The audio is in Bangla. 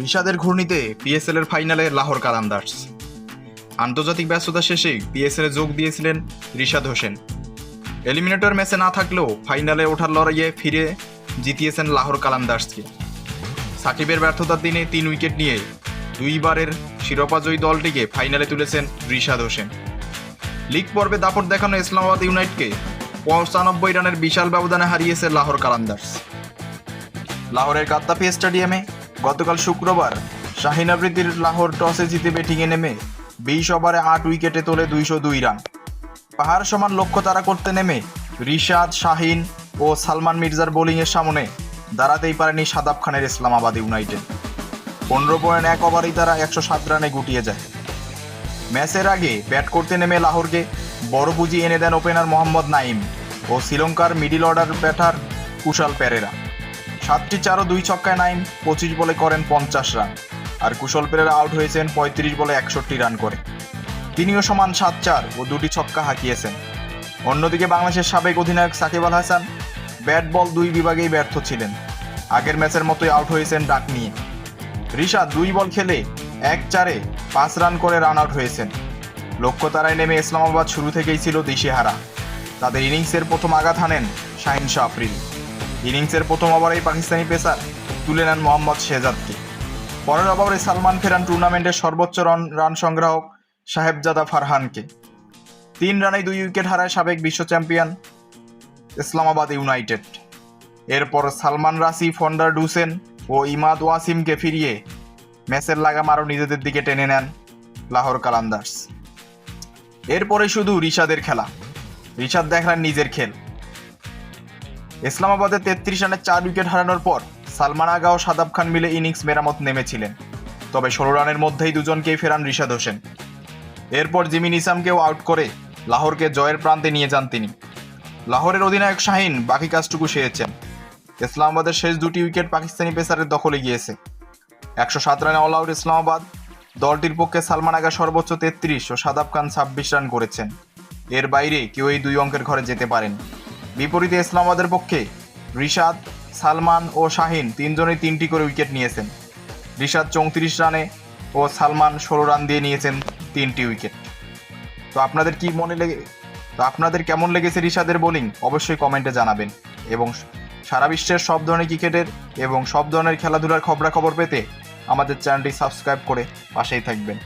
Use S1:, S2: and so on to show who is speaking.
S1: রিশাদের ঘূর্ণিতে পিএসএল এর ফাইনালে লাহোর কালান্দার্স। আন্তর্জাতিক ব্যস্ততা শেষে পিএসএল এ যোগ দিয়েছিলেন রিশাদ হোসেন। এলিমিনেটর ম্যাচে না থাকলেও ফাইনালে ওঠার লড়াইয়ে ফিরে জিতিয়েছেন লাহোর কালান্দার্সকে। সাকিবের ব্যর্থতার দিনে 3 উইকেট নিয়ে দুইবারের শিরোপাজয়ী দলটিকে ফাইনালে তুলেছেন রিশাদ হোসেন। লিগ পর্বে দাপট দেখানো ইসলামাবাদ ইউনাইটেডকে 95 রানের বিশাল ব্যবধানে হারিয়েছে লাহোর কালান্দার্স। লাহোরের কাত্তাপি স্টেডিয়ামে গতকাল শুক্রবার শাহিন আফ্রিদির লাহোর টসে জিতে ব্যাটিংয়ে নেমে 20 ওভারে 8 উইকেটে তোলে 202 রান। পাহাড় সমান লক্ষ্য তাড়া করতে নেমে রিশাদ, শাহিন ও সালমান মির্জার বোলিংয়ের সামনে দাঁড়াতেই পারেনি শাদাব খানের ইসলামাবাদ ইউনাইটেড। 15.1 ওভারেই তারা 107 রানে গুটিয়ে যায়। ম্যাচের আগে ব্যাট করতে নেমে লাহোরকে বড় পুঁজি এনে দেন ওপেনার মোহাম্মদ নাইম ও শ্রীলঙ্কার middle order batter Kushal Perera. 7টি 4 ও 2 ছক্কায় নাইম 25 বলে করেন 50 রান, আর কুশল পেরেরা আউট হয়েছেন 35 বলে 61 রান করে। তিনিও সমান 7-4 ও 2টি ছক্কা হাঁকিয়েছেন। অন্যদিকে বাংলাদেশের সাবেক অধিনায়ক সাকিব আল হাসান ব্যাট বল 2 বিভাগেই ব্যর্থ ছিলেন। আগের ম্যাচের মতোই আউট হয়েছেন ডাক নিয়ে। রিশাদ 2 বল খেলে 1-4-এ 5 রান করে রান আউট হয়েছেন। লক্ষ্য তারায় নেমে ইসলামাবাদ শুরু থেকেই ছিল দিশেহারা। তাদের ইনিংসের প্রথম আঘাত হানেন শাহিন শাহ আফ্রিদি। ইনিংসের প্রথম ওভারেই পাকিস্তানি পেসার তুলে নেন মোহাম্মদ শেহজাদকে। পরের ওভারে সালমান ফেরান টুর্নামেন্টের সর্বোচ্চ রান সংগ্রাহক সাহেবজাদা ফারহানকে। 3 রানেই 2 উইকেট হারায় সাবেক বিশ্ব চ্যাম্পিয়ন ইসলামাবাদ ইউনাইটেড। এরপর সালমান রাশি, ফন্ডার ডুসেন ও ইমাদ ওয়াসিমকে ফিরিয়ে ম্যাচের লাগাম আরও নিজেদের দিকে টেনে নেন লাহোর কালান্দার্স। এরপরে শুধু রিশাদের খেলা। রিশাদ দেখালেন নিজের খেল। ইসলামাবাদে 33 রানে 4 উইকেট হারানোর পর সালমান আগা ও শাদাব খান মিলে ইনিংস মেরামত নেমেছিলেন, তবে 16 রানের মধ্যেই দুজনকেই ফেরান রিশাদ হোসেন। এরপর জিমি নিসামকেও আউট করে লাহোরকে জয়ের প্রান্তে নিয়ে যান তিনি। লাহোরের অধিনায়ক শাহিন বাকি কাজটুকু সেরেছেন। ইসলামাবাদের শেষ 2টি উইকেট পাকিস্তানি পেসারের দখলে গিয়েছে। 107 রানে অল আউট ইসলামাবাদ। দলটির পক্ষে সালমান আগা সর্বোচ্চ 33 ও শাদাব খান 26 রান করেছেন। এর বাইরে কেউ এই 2 অঙ্কের ঘরে যেতে পারেন। বিপরীতে ইসলামাবাদের পক্ষে রিশাদ, সালমান ও শাহিন 3 জনেই 3টি করে উইকেট নিয়েছেন। রিশাদ 34 রানে ও সালমান 16 রান দিয়ে নিয়েছেন 3টি উইকেট। তো আপনাদের কেমন লেগেছে রিশাদের বোলিং অবশ্যই কমেন্টে জানাবেন, এবং সারা বিশ্বের সব ধরনের ক্রিকেটের এবং সব ধরনের খেলাধুলার খবরাখবর পেতে আমাদের চ্যানেলটি সাবস্ক্রাইব করে পাশেই থাকবেন।